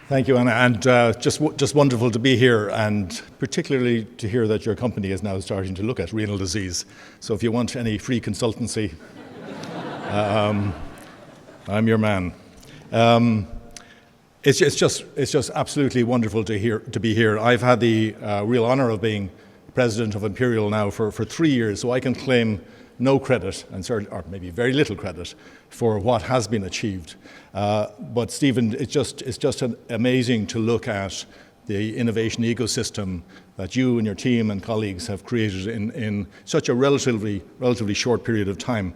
Thank you, Anna, and just wonderful to be here, and particularly to hear that your company is now starting to look at renal disease. So if you want any free consultancy, I'm your man. It's just absolutely wonderful to be here. I've had the real honour of being president of Imperial now for 3 years, so I can claim no credit, or maybe very little credit, for what has been achieved. But Stephen, it's just amazing to look at the innovation ecosystem that you and your team and colleagues have created in such a relatively short period of time.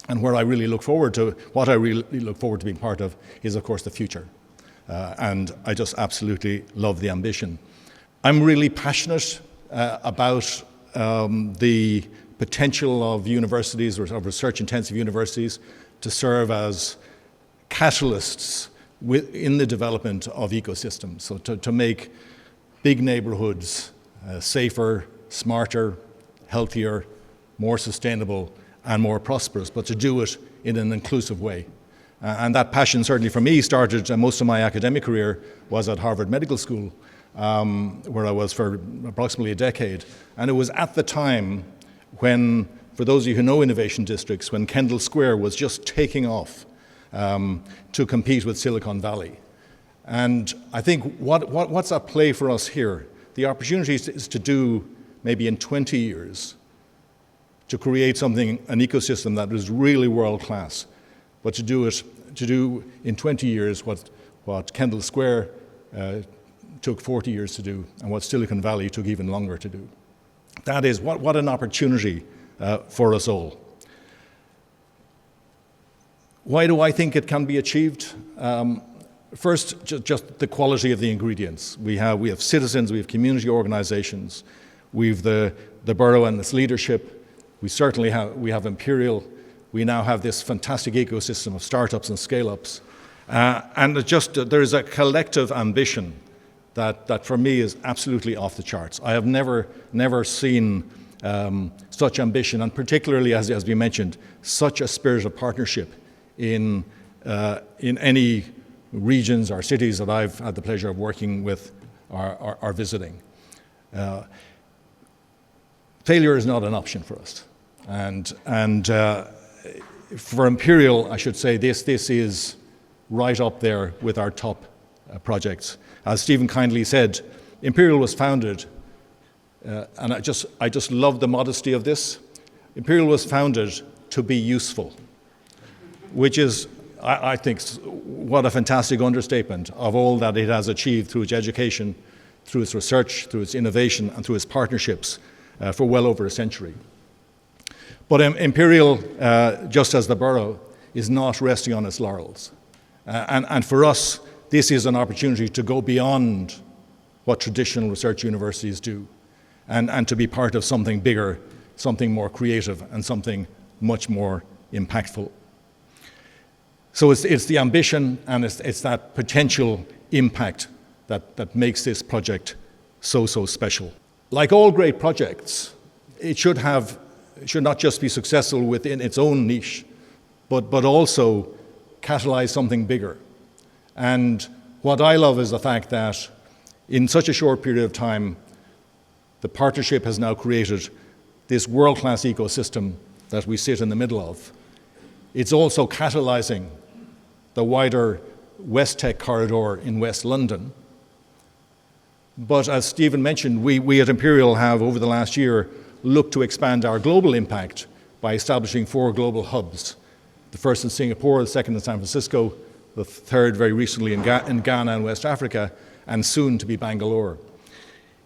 And what I really look forward to being part of is, of course, the future. And I just absolutely love the ambition. I'm really passionate about the potential of universities, or of research-intensive universities, to serve as catalysts in the development of ecosystems. So to make big neighbourhoods safer, smarter, healthier, more sustainable, and more prosperous, but to do it in an inclusive way. And that passion, certainly for me, started, most of my academic career was at Harvard Medical School, where I was for approximately a decade. And it was at the time when, for those of you who know innovation districts, when Kendall Square was just taking off to compete with Silicon Valley. And I think what's at play for us here, the opportunity is to do, maybe in 20 years, to create something, an ecosystem that is really world class, but to do in 20 years what Kendall Square took 40 years to do, and what Silicon Valley took even longer to do. That is, what an opportunity for us all. Why do I think it can be achieved? First, just the quality of the ingredients. We have citizens, we have community organisations, we have the borough and its leadership. We certainly have Imperial. We now have this fantastic ecosystem of startups and scale-ups. And there is a collective ambition that for me is absolutely off the charts. I have never seen such ambition, and particularly, as we mentioned, such a spirit of partnership in any regions or cities that I've had the pleasure of working with or visiting. Failure is not an option for us, and for Imperial, I should say this is right up there with our top projects. As Stephen kindly said, Imperial was founded, and I just love the modesty of this. Imperial was founded to be useful, which is, I think, what a fantastic understatement of all that it has achieved through its education, through its research, through its innovation, and through its partnerships for well over a century. But Imperial, just as the borough, is not resting on its laurels. And for us, this is an opportunity to go beyond what traditional research universities do, and to be part of something bigger, something more creative, and something much more impactful. So it's the ambition, and it's that potential impact that makes this project so special. Like all great projects, it should not just be successful within its own niche, but also catalyze something bigger. And what I love is the fact that in such a short period of time, the partnership has now created this world-class ecosystem that we sit in the middle of. It's also catalyzing the wider West Tech corridor in West London. But as Stephen mentioned, we at Imperial have, over the last year, looked to expand our global impact by establishing 4 global hubs. The first in Singapore, the second in San Francisco, the third very recently in Ghana and West Africa, and soon to be Bangalore.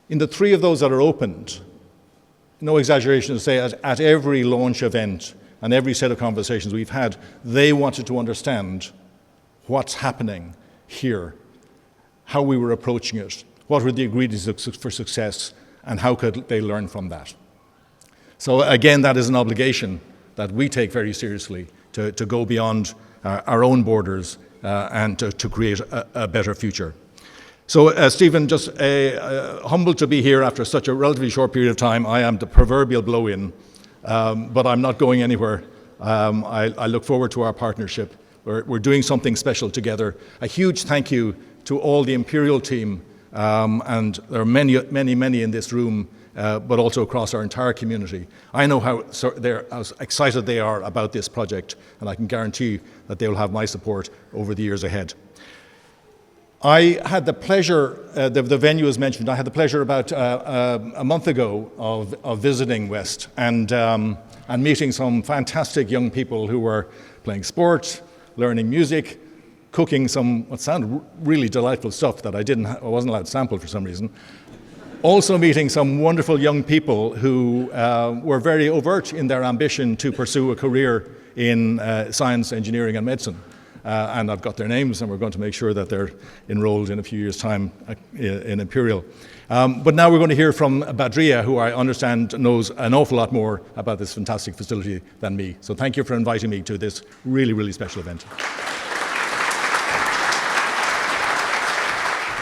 In the 3 of those that are opened, no exaggeration to say, at every launch event and every set of conversations we've had, they wanted to understand what's happening here, how we were approaching it, what were the ingredients for success, and how could they learn from that. So again, that is an obligation that we take very seriously, to go beyond our own borders and to create a better future. So Stephen, just humbled to be here after such a relatively short period of time. I am the proverbial blow-in, but I'm not going anywhere. I look forward to our partnership. We're doing something special together. A huge thank you to all the Imperial team, and there are many in this room, but also across our entire community. I know how excited they are about this project, and I can guarantee that they will have my support over the years ahead. I had the pleasure, the venue was mentioned, I had the pleasure about a month ago of visiting West and meeting some fantastic young people who were playing sport, learning music, cooking some what sounded really delightful stuff that I wasn't allowed to sample for some reason. Also meeting some wonderful young people who were very overt in their ambition to pursue a career in science, engineering and medicine. And I've got their names, and we're going to make sure that they're enrolled in a few years' time in Imperial. But now we're going to hear from Badria, who I understand knows an awful lot more about this fantastic facility than me. So thank you for inviting me to this really, really special event.